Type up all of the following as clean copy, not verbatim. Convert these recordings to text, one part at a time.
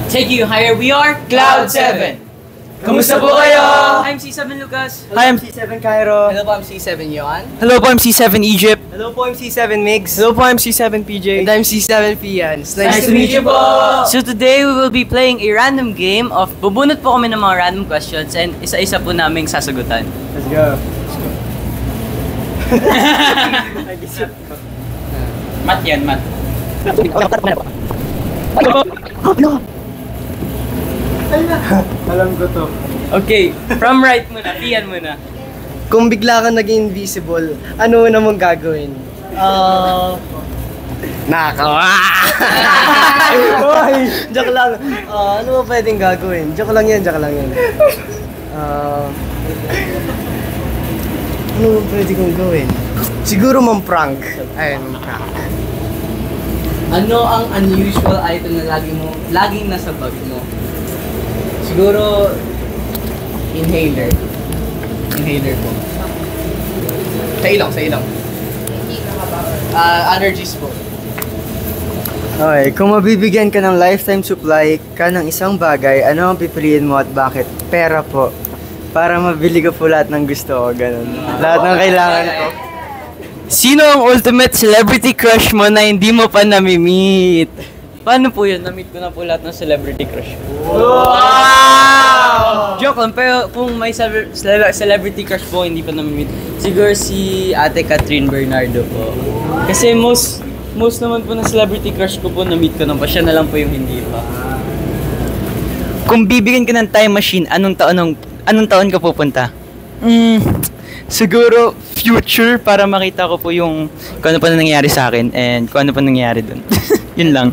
take you higher. We are Cloud 7. Kumusta po kayo? I'm C7 Lucas. Hi, I'm C7 Cairo. Hello po, I'm C7 Yohan. Hello po, I'm C7 Egypt. Hello po, I'm C7 Migs. Hello po, I'm C7 PJ. And I'm C7 Fian. Nice to meet you po! So today we will be playing a random game of bubunot po kami ng mga random questions and isa-isa po naming sasagutan. Let's go. Mat yan, mat. Alam ko to. Okay, from right muna, Ian muna. Kung bigla kang naging invisible, ano na mong gagawin? Nakawa! Joke lang. Ano ba pwedeng gagawin? Joke lang yan. Ano ba pwede kong gawin? Siguro prank. Ayun, prank. Ano ang unusual item na laging nasa bag mo? Siguro, inhaler. Inhaler po. Sa ilong. Allergies po. Okay, kung mabibigyan ka ng lifetime supply ka ng isang bagay, ano ang pipiliin mo at bakit? Pera po. Para mabili ko po lahat ng gusto ko, ganun. Lahat ng kailangan ko. Sino ang ultimate celebrity crush mo na hindi mo pa nami-meet? Paano po yun? Na-meet ko na po lahat ng celebrity crush ko. Wow! Joke lang, pero kung may celebrity crush po hindi pa nami-meet, siguro si Ate Catherine Bernardo po. Kasi most naman po ng celebrity crush ko po na-meet ko na pa. Siya na lang po yung hindi pa. Kung bibigyan ka ng time machine, anong taon ka pupunta? Siguro future para makita ko po yung kung ano pa nangyayari sa akin and kung ano pa nangyayari dun. Yun lang.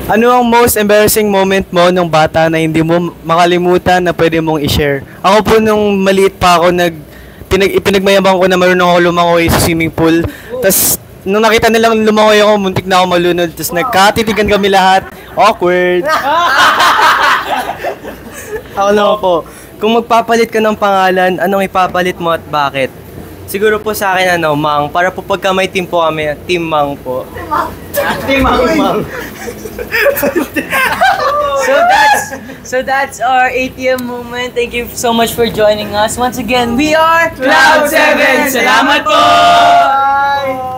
Ano ang most embarrassing moment mo nung bata na hindi mo makalimutan na pwede mong i-share? Ako po nung maliit pa ako, ipinagmayabang ko na marunong ako lumangoy sa swimming pool. Tapos nung nakita nilang lumangoy ako, muntik na ako malunod. Tapos nagkatitigan kami lahat. Awkward. Ako naman po. Kung magpapalit ka ng pangalan, anong ipapalit mo at bakit? Siguro po sa akin Mang, para po pagka may team po kami, Team Mang po. Team Mang. So that's our ATM moment. Thank you so much for joining us. Once again, we are Cloud 7! Salamat po! Bye!